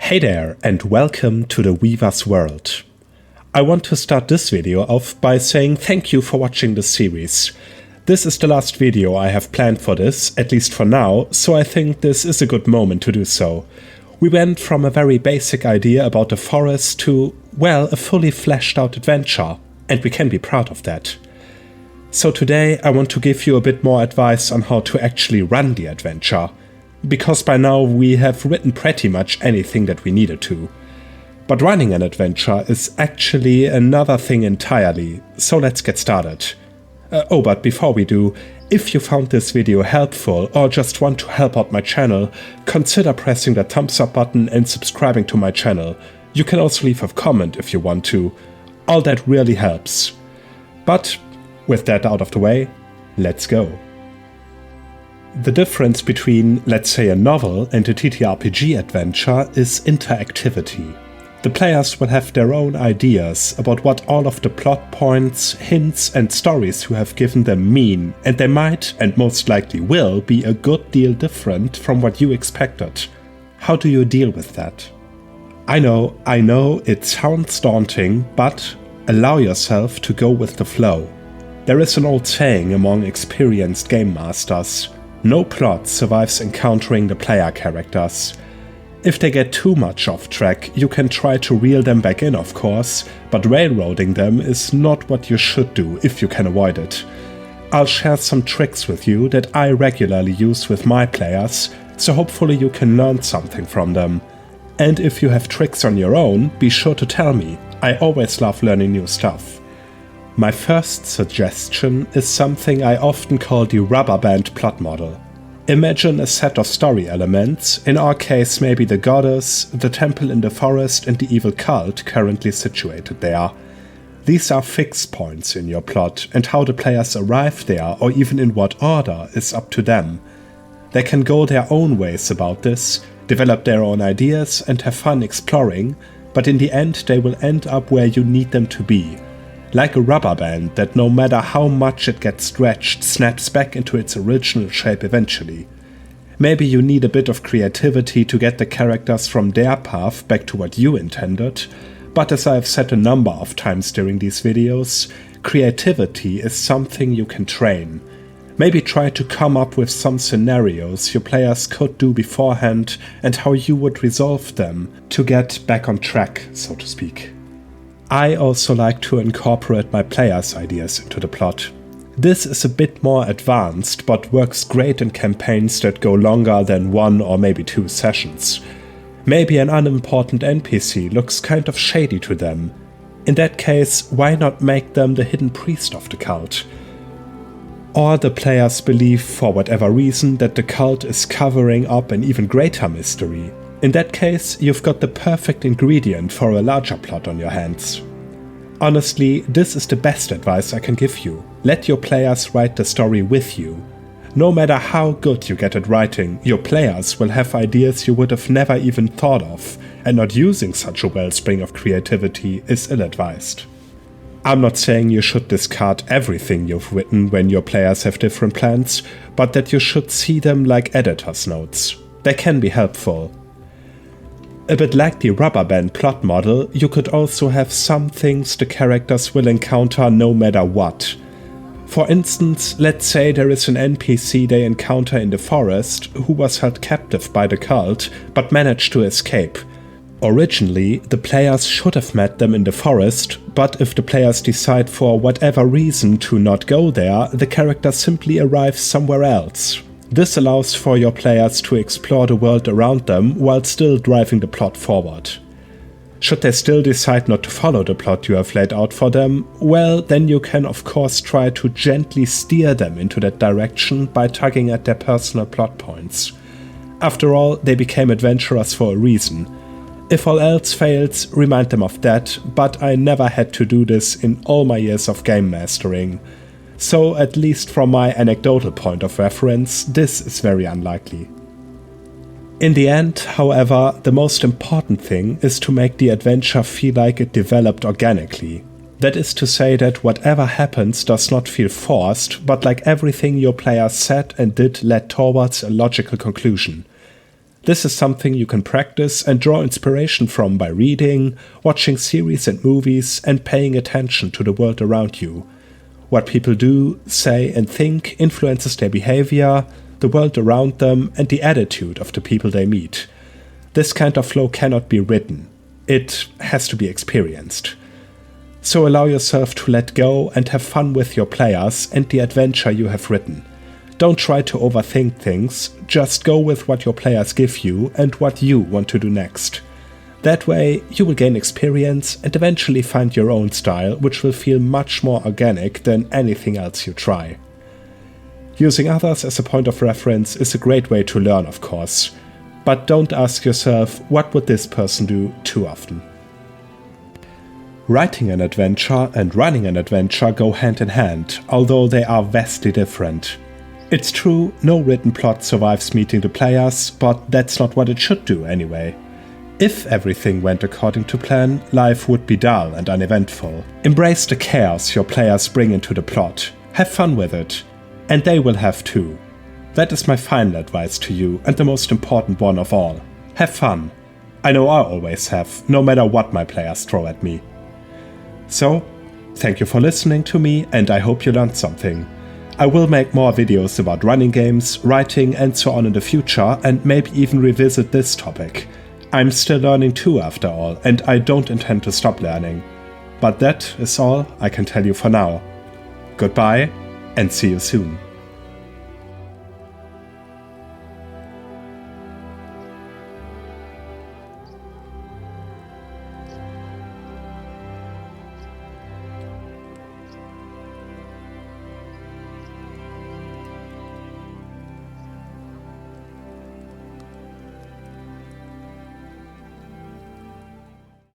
Hey there, and welcome to the Weaver's World. I want to start this video off by saying thank you for watching this series. This is the last video I have planned for this, at least for now, so I think this is a good moment to do so. We went from a very basic idea about the forest to, well, a fully fleshed out adventure, and we can be proud of that. So today I want to give you a bit more advice on how to actually run the adventure, because by now we have written pretty much anything that we needed to. But running an adventure is actually another thing entirely, so let's get started. But before we do, if you found this video helpful or just want to help out my channel, consider pressing the thumbs up button and subscribing to my channel. You can also leave a comment if you want to. All that really helps. But with that out of the way, let's go. The difference between, let's say, a novel and a TTRPG adventure is interactivity. The players will have their own ideas about what all of the plot points, hints and stories you have given them mean, and they might, and most likely will, be a good deal different from what you expected. How do you deal with that? I know, it sounds daunting, but allow yourself to go with the flow. There is an old saying among experienced game masters: no plot survives encountering the player characters. If they get too much off track, you can try to reel them back in, of course, but railroading them is not what you should do if you can avoid it. I'll share some tricks with you that I regularly use with my players, so hopefully you can learn something from them. And if you have tricks on your own, be sure to tell me. I always love learning new stuff. My first suggestion is something I often call the Rubberband plot model. Imagine a set of story elements, in our case maybe the goddess, the temple in the forest and the evil cult currently situated there. These are fixed points in your plot, and how the players arrive there or even in what order is up to them. They can go their own ways about this, develop their own ideas and have fun exploring, but in the end they will end up where you need them to be. Like a rubber band that no matter how much it gets stretched, snaps back into its original shape eventually. Maybe you need a bit of creativity to get the characters from their path back to what you intended, but as I have said a number of times during these videos, creativity is something you can train. Maybe try to come up with some scenarios your players could do beforehand and how you would resolve them to get back on track, so to speak. I also like to incorporate my players' ideas into the plot. This is a bit more advanced, but works great in campaigns that go longer than 1 or maybe 2 sessions. Maybe an unimportant NPC looks kind of shady to them. In that case, why not make them the hidden priest of the cult? Or the players believe, for whatever reason, that the cult is covering up an even greater mystery. In that case, you've got the perfect ingredient for a larger plot on your hands. Honestly, this is the best advice I can give you. Let your players write the story with you. No matter how good you get at writing, your players will have ideas you would have never even thought of, and not using such a wellspring of creativity is ill-advised. I'm not saying you should discard everything you've written when your players have different plans, but that you should see them like editor's notes. They can be helpful. A bit like the Rubberband plot model, you could also have some things the characters will encounter no matter what. For instance, let's say there is an NPC they encounter in the forest who was held captive by the cult but managed to escape. Originally, the players should have met them in the forest, but if the players decide for whatever reason to not go there, the character simply arrives somewhere else. This allows for your players to explore the world around them while still driving the plot forward. Should they still decide not to follow the plot you have laid out for them, well, then you can of course try to gently steer them into that direction by tugging at their personal plot points. After all, they became adventurers for a reason. If all else fails, remind them of that, but I never had to do this in all my years of game mastering. So, at least from my anecdotal point of reference, this is very unlikely. In the end, however, the most important thing is to make the adventure feel like it developed organically. That is to say that whatever happens does not feel forced, but like everything your players said and did led towards a logical conclusion. This is something you can practice and draw inspiration from by reading, watching series and movies, and paying attention to the world around you. What people do, say, and think influences their behavior, the world around them, and the attitude of the people they meet. This kind of flow cannot be written. It has to be experienced. So allow yourself to let go and have fun with your players and the adventure you have written. Don't try to overthink things, just go with what your players give you and what you want to do next. That way, you will gain experience and eventually find your own style, which will feel much more organic than anything else you try. Using others as a point of reference is a great way to learn, of course, but don't ask yourself, what would this person do, too often. Writing an adventure and running an adventure go hand in hand, although they are vastly different. It's true, no written plot survives meeting the players, but that's not what it should do anyway. If everything went according to plan, life would be dull and uneventful. Embrace the chaos your players bring into the plot. Have fun with it. And they will have too. That is my final advice to you, and the most important one of all. Have fun. I know I always have, no matter what my players throw at me. So, thank you for listening to me, and I hope you learned something. I will make more videos about running games, writing, and so on in the future, and maybe even revisit this topic. I'm still learning too, after all, and I don't intend to stop learning. But that is all I can tell you for now. Goodbye, and see you soon.